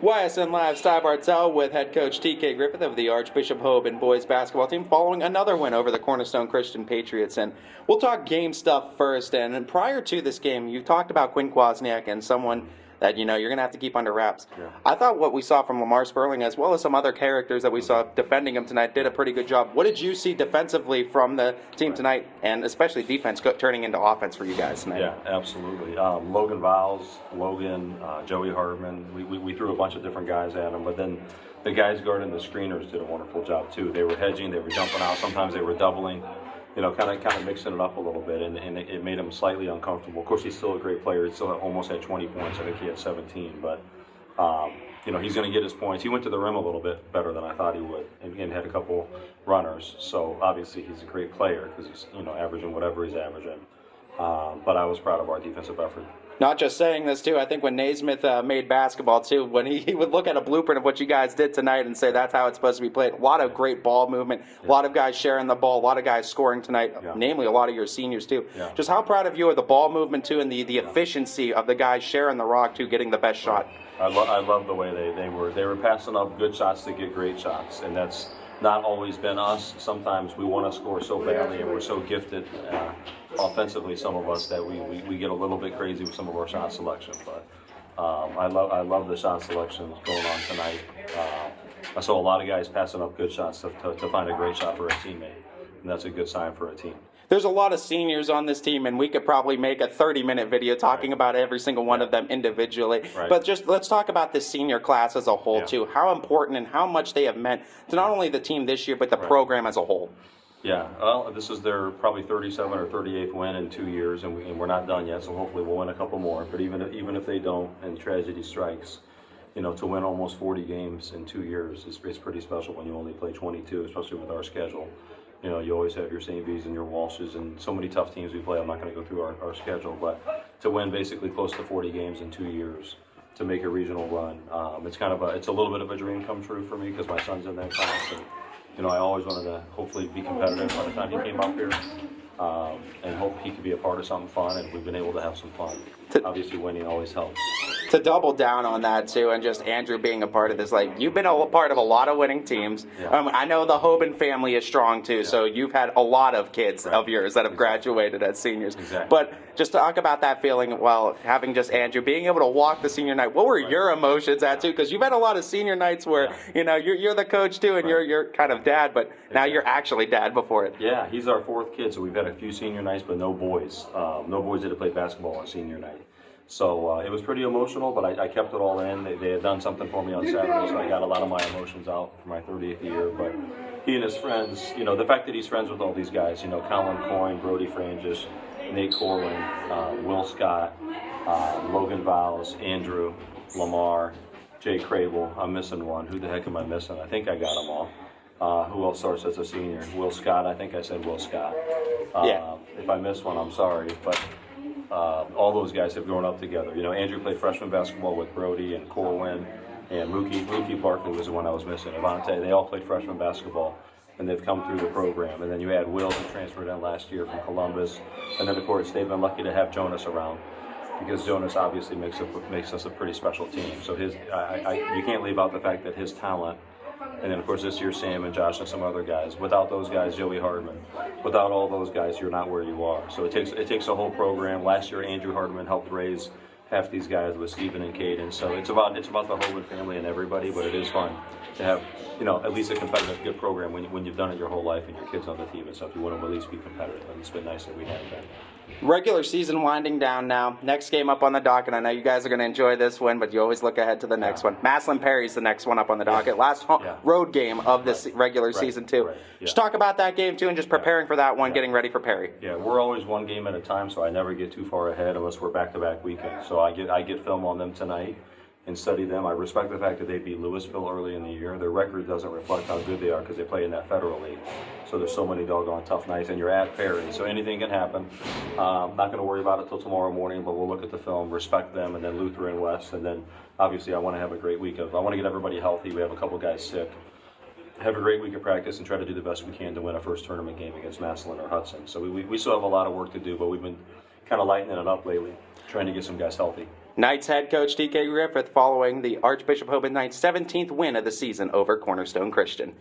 YSN Live, Sty Bartell with head coach TK Griffith of the Archbishop Hoban boys basketball team following another win over the Cornerstone Christian Patriots. And we'll talk game stuff first. And prior to this game, you talked about Quinn Kwasniak and someone that, you're going to have to keep under wraps. Yeah. I thought what we saw from Lamar Sperling, as well as some other characters that we saw defending him tonight, did a pretty good job. What did you see defensively from the team tonight, and especially defense turning into offense for you guys tonight? Yeah, absolutely. Logan Viles, Joey Hardman, we threw a bunch of different guys at him, but then the guys guarding the screeners did a wonderful job too. They were hedging, they were jumping out, sometimes they were doubling. Kind of mixing it up a little bit, and it made him slightly uncomfortable. Of course, he's still a great player. He still almost had 20 points. I think he had 17, but he's going to get his points. He went to the rim a little bit better than I thought he would, and had a couple runners. So obviously he's a great player because he's averaging whatever he's averaging. But I was proud of our defensive effort. Not just saying this, too. I think when Naismith made basketball, too, when he would look at a blueprint of what you guys did tonight and say that's how it's supposed to be played, a lot of great ball movement, a lot of guys sharing the ball, a lot of guys scoring tonight, namely a lot of your seniors, too. Yeah. Just how proud of you of the ball movement, too, and the efficiency of the guys sharing the rock, too, getting the best shot. I love the way they were passing up good shots to get great shots, and that's not always been us. Sometimes we want to score so badly, and we're so gifted offensively, some of us, that we get a little bit crazy with some of our shot selection. But I love the shot selection going on tonight. I saw a lot of guys passing up good shots to find a great shot for a teammate, and that's a good sign for a team. There's a lot of seniors on this team, and we could probably make a 30-minute video talking about every single one of them individually. Right. But just let's talk about this senior class as a whole, too. How important and how much they have meant to not only the team this year, but the program as a whole. Yeah, well, this is their probably 37th or 38th win in 2 years, and we're not done yet, so hopefully we'll win a couple more. But even if they don't and tragedy strikes, to win almost 40 games in 2 years is pretty special when you only play 22, especially with our schedule. You always have your St. V's and your Walshes and so many tough teams we play. I'm not going to go through our schedule, but to win basically close to 40 games in 2 years, to make a regional run, it's a little bit of a dream come true for me because my son's in that class, and I always wanted to hopefully be competitive by the time he came up here, and hope he could be a part of something fun, and we've been able to have some fun. Obviously, winning always helps. To double down on that, too, and just Andrew being a part of this, you've been a part of a lot of winning teams. Yeah. I know the Hoban family is strong, too, so you've had a lot of kids of yours that have graduated as seniors. Exactly. But just talk about that feeling while having just Andrew, being able to walk the senior night. What were your emotions at, too? Because you've had a lot of senior nights where, you're the coach, too, and you're kind of dad, but now you're actually dad before it. Yeah, he's our fourth kid, so we've had a few senior nights, but no boys. No boys that have played basketball on senior night. So it was pretty emotional, but I kept it all in. They had done something for me on Saturday, so I got a lot of my emotions out for my 30th year. But he and his friends, the fact that he's friends with all these guys, Colin Coyne, Brody Frangis, Nate Corwin, Will Scott, Logan Viles, Andrew, Lamar, Jay Crable. I'm missing one. Who the heck am I missing? I think I got them all. Who else starts as a senior? Will Scott. I think I said Will Scott. If I missed one, I'm sorry. But all those guys have grown up together. Andrew played freshman basketball with Brody and Corwin, and Mookie Barkley was the one I was missing. Avante, they all played freshman basketball, and they've come through the program. And then you had Will, who transferred in last year from Columbus, and then of course they've been lucky to have Jonas around, because Jonas obviously makes us a pretty special team. So you can't leave out the fact that his talent. And then, of course, this year, Sam and Josh and some other guys. Without those guys, Joey Hardman. Without all those guys, you're not where you are. So it takes a whole program. Last year, Andrew Hardman helped raise half these guys with Stephen and Caden. So it's about the Hoban family and everybody, but it is fun to have, at least a competitive, good program when you've done it your whole life and your kids on the team and stuff. You want to at least be competitive, and it's been nice that we have that. Regular season winding down now. Next game up on the docket. I know you guys are going to enjoy this one, but you always look ahead to the next one. Massillon Perry's the next one up on the docket. Last road game of this regular season, too. Just talk about that game, too, and just preparing for that one, getting ready for Perry. Yeah, we're always one game at a time, so I never get too far ahead unless we're back-to-back weekends. So I get film on them tonight and study them. I respect the fact that they beat Louisville early in the year. Their record doesn't reflect how good they are because they play in that federal league. So there's so many doggone tough nights, and you're at Perry, so anything can happen. Not going to worry about it till tomorrow morning, but we'll look at the film, respect them, and then Luther and West, and then obviously I want to have a great week. I want to get everybody healthy. We have a couple guys sick. Have a great week of practice and try to do the best we can to win a first tournament game against Massillon or Hudson. So we still have a lot of work to do, but we've been kind of lightening it up lately, trying to get some guys healthy. Knights head coach TK Griffith following the Archbishop Hoban Knights' 17th win of the season over Cornerstone Christian.